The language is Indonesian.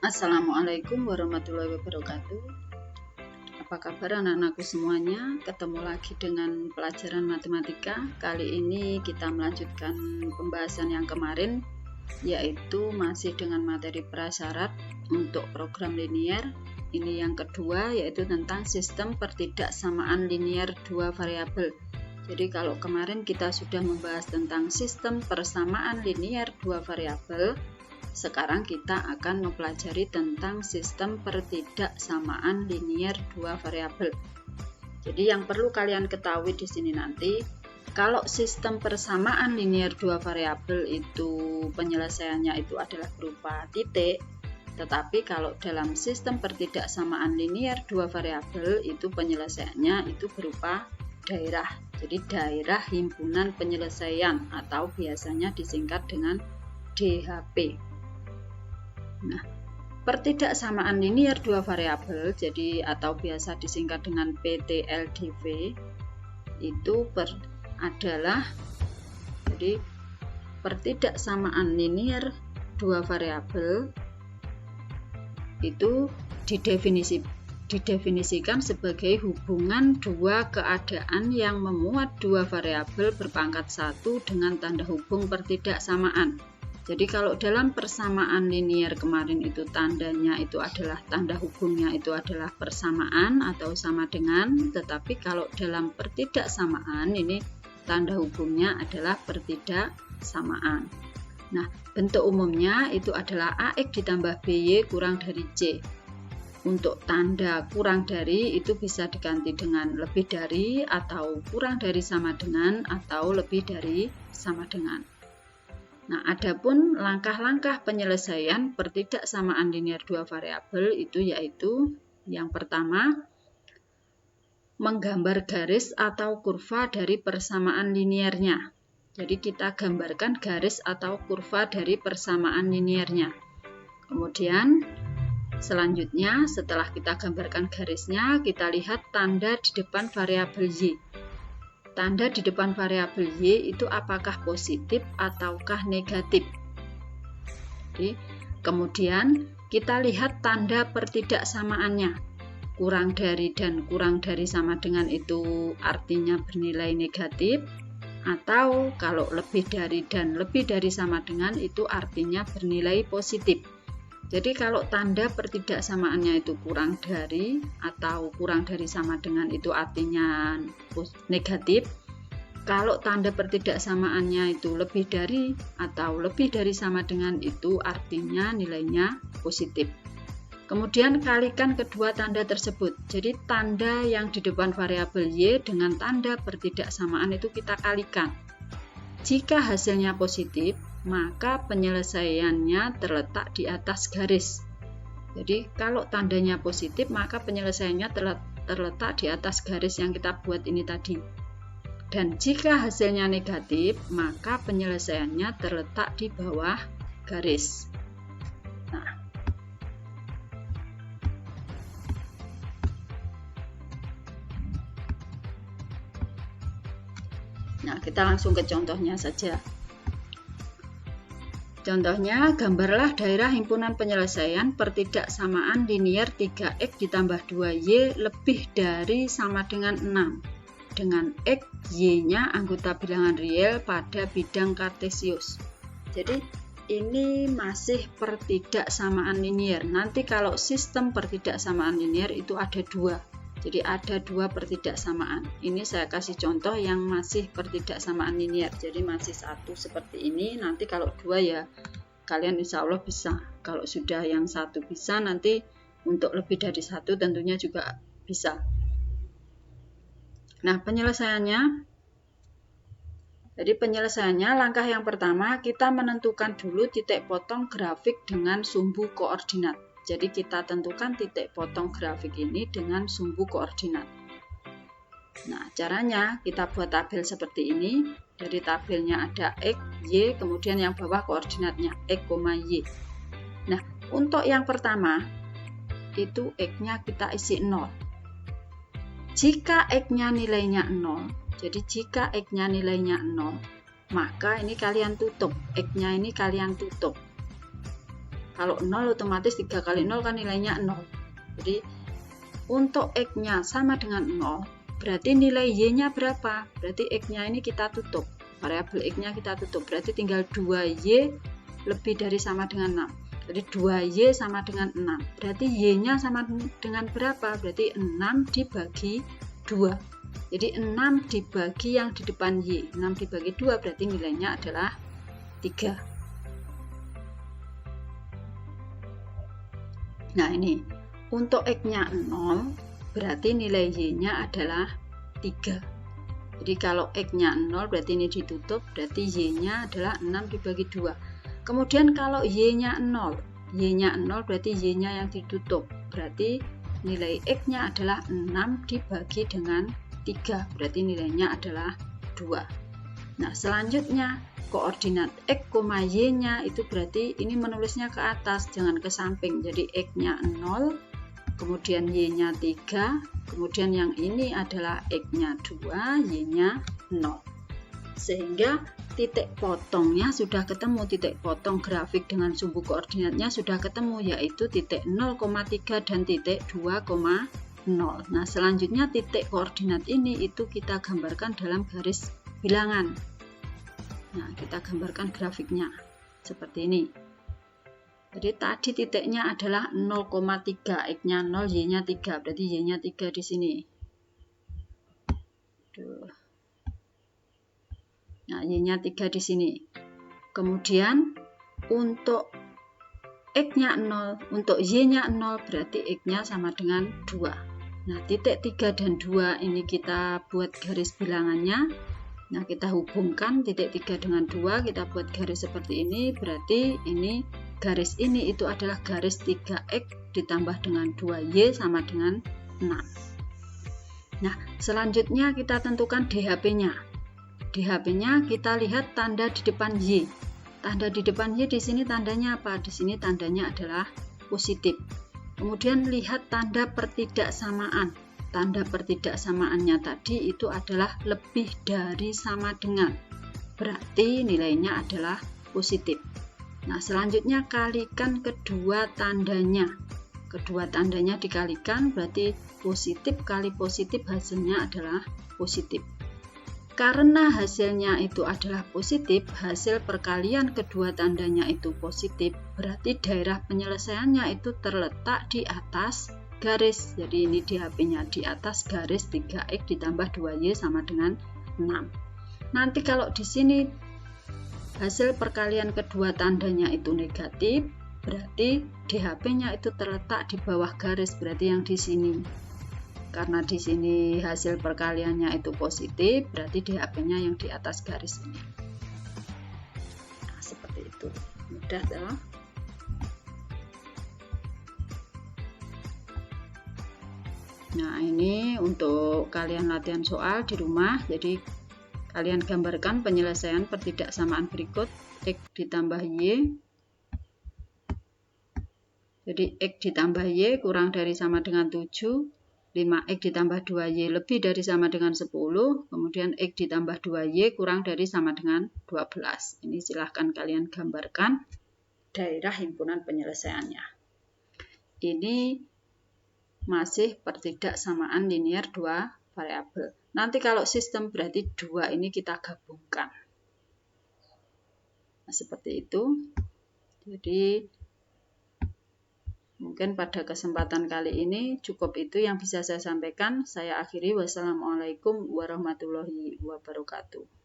Assalamualaikum warahmatullahi wabarakatuh. Apa kabar anak-anakku semuanya? Ketemu lagi dengan pelajaran matematika. Kali ini kita melanjutkan pembahasan yang kemarin, yaitu masih dengan materi prasyarat untuk program linier. Ini yang kedua, yaitu tentang sistem pertidaksamaan linier dua variabel. Jadi kalau kemarin kita sudah membahas tentang sistem persamaan linier dua variabel, sekarang kita akan mempelajari tentang sistem pertidaksamaan linier dua variabel. Jadi yang perlu kalian ketahui di sini nanti, kalau sistem persamaan linier dua variabel itu penyelesaiannya itu adalah berupa titik, tetapi kalau dalam sistem pertidaksamaan linier dua variabel itu penyelesaiannya itu berupa daerah. Jadi daerah himpunan penyelesaian atau biasanya disingkat dengan DHP. Nah, pertidaksamaan linier dua variabel jadi atau biasa disingkat dengan PTLDV itu adalah jadi pertidaksamaan linier dua variabel itu didefinisikan sebagai hubungan dua keadaan yang memuat dua variabel berpangkat satu dengan tanda hubung pertidaksamaan. Jadi kalau dalam persamaan linier kemarin itu tandanya itu adalah tanda hubungnya itu adalah persamaan atau sama dengan, tetapi kalau dalam pertidaksamaan ini tanda hubungnya adalah pertidaksamaan. Nah, bentuk umumnya itu adalah AX ditambah BY kurang dari C. Untuk tanda kurang dari itu bisa diganti dengan lebih dari atau kurang dari sama dengan atau lebih dari sama dengan. Nah, adapun langkah-langkah penyelesaian pertidaksamaan linier dua variabel itu yaitu yang pertama, menggambar garis atau kurva dari persamaan liniernya. Jadi kita gambarkan garis atau kurva dari persamaan liniernya. Kemudian selanjutnya setelah kita gambarkan garisnya, kita lihat tanda di depan variabel Y. Tanda di depan variabel Y itu apakah positif ataukah negatif. Jadi, kemudian kita lihat tanda pertidaksamaannya. Kurang dari dan kurang dari sama dengan itu artinya bernilai negatif, atau kalau lebih dari dan lebih dari sama dengan itu artinya bernilai positif. Jadi kalau tanda pertidaksamaannya itu kurang dari atau kurang dari sama dengan itu artinya negatif. Kalau tanda pertidaksamaannya itu lebih dari atau lebih dari sama dengan itu artinya nilainya positif. Kemudian kalikan kedua tanda tersebut. Jadi tanda yang di depan variabel Y dengan tanda pertidaksamaan itu kita kalikan. Jika hasilnya positif, maka penyelesaiannya terletak di atas garis. Jadi kalau tandanya positif, maka penyelesaiannya terletak di atas garis yang kita buat ini tadi. Dan jika hasilnya negatif, maka penyelesaiannya terletak di bawah garis. Nah, kita langsung ke contohnya saja. Contohnya, gambarlah daerah himpunan penyelesaian pertidaksamaan linier 3X ditambah 2Y lebih dari sama dengan 6 dengan X, Y-nya anggota bilangan real pada bidang kartesius. Jadi ini masih pertidaksamaan linier. Nanti kalau sistem pertidaksamaan linier itu ada dua. Jadi ada dua pertidaksamaan. Ini saya kasih contoh yang masih pertidaksamaan linier. Jadi masih satu seperti ini. Nanti kalau dua ya kalian insya Allah bisa. Kalau sudah yang satu bisa, nanti untuk lebih dari satu tentunya juga bisa. Nah, penyelesaiannya langkah yang pertama kita menentukan dulu titik potong grafik dengan sumbu koordinat. Jadi kita tentukan titik potong grafik ini dengan sumbu koordinat. Nah, caranya kita buat tabel seperti ini. Dari tabelnya ada X, Y, kemudian yang bawah koordinatnya X, Y. Nah, untuk yang pertama itu X-nya kita isi 0. Jika X-nya nilainya 0, jadi jika X-nya nilainya 0, maka ini kalian tutup. X-nya ini kalian tutup. Kalau 0 otomatis 3 kali 0 kan nilainya 0. Jadi untuk X-nya sama dengan 0, berarti nilai Y-nya berapa? Berarti X-nya ini kita tutup. Variabel X-nya kita tutup. Berarti tinggal 2Y lebih dari sama dengan 6. Jadi 2Y sama dengan 6. Berarti Y-nya sama dengan berapa? Berarti 6 dibagi 2. Jadi 6 dibagi yang di depan Y. 6 dibagi 2 berarti nilainya adalah 3. Nah ini, untuk X-nya 0, berarti nilai Y-nya adalah 3. Jadi kalau X-nya 0, berarti ini ditutup, berarti Y-nya adalah 6 dibagi 2. Kemudian kalau Y-nya 0, Y-nya 0 berarti Y-nya yang ditutup. Berarti nilai X-nya adalah 6 dibagi dengan 3. Berarti nilainya adalah 2. Nah, selanjutnya koordinat X, Y-nya itu berarti ini menulisnya ke atas, jangan ke samping. Jadi X-nya 0, kemudian Y-nya 3, kemudian yang ini adalah X-nya 2, Y-nya 0. Sehingga titik potongnya sudah ketemu, titik potong grafik dengan sumbu koordinatnya sudah ketemu, yaitu titik 0,3 dan titik 2,0. Nah, selanjutnya titik koordinat ini itu kita gambarkan dalam garis bilangan. Nah, kita gambarkan grafiknya seperti ini. Jadi tadi titiknya adalah 0,3, X-nya 0, Y-nya 3, berarti Y-nya 3 di sini. Nah, Y-nya 3 di sini. Kemudian untuk X-nya 0, untuk Y-nya 0 berarti X-nya sama dengan 2. Nah, titik 3 dan 2 ini kita buat garis bilangannya. Nah, kita hubungkan titik 3 dengan 2, kita buat garis seperti ini, berarti ini garis ini itu adalah garis 3X ditambah dengan 2Y sama dengan 6. Nah, selanjutnya kita tentukan DHP-nya. DHP-nya kita lihat tanda di depan Y. Tanda di depan Y di sini tandanya apa? Di sini tandanya adalah positif. Kemudian lihat tanda pertidaksamaan. Tanda pertidaksamaannya tadi itu adalah lebih dari sama dengan. Berarti nilainya adalah positif. Nah, selanjutnya kalikan kedua tandanya. Kedua tandanya dikalikan berarti positif kali positif hasilnya adalah positif. Karena hasilnya itu adalah positif, hasil perkalian kedua tandanya itu positif, berarti daerah penyelesaiannya itu terletak di atas garis. Jadi ini DHP-nya di atas garis 3X ditambah 2Y sama dengan 6. Nanti kalau di sini hasil perkalian kedua tandanya itu negatif, berarti DHP-nya itu terletak di bawah garis, berarti yang di sini. Karena di sini hasil perkaliannya itu positif, berarti DHP-nya yang di atas garis ini. Nah, seperti itu. Mudah ya. Nah, ini untuk kalian latihan soal di rumah. Jadi kalian gambarkan penyelesaian pertidaksamaan berikut. X ditambah Y. Jadi X ditambah Y kurang dari sama dengan 7. 5X ditambah 2Y lebih dari sama dengan 10, kemudian X ditambah 2Y kurang dari sama dengan 12. Ini silahkan kalian gambarkan daerah himpunan penyelesaiannya. Ini masih pertidaksamaan linear 2 variabel. Nanti kalau sistem berarti 2 ini kita gabungkan. Nah, seperti itu. Jadi mungkin pada kesempatan kali ini cukup itu yang bisa saya sampaikan. Saya akhiri. Wassalamualaikum warahmatullahi wabarakatuh.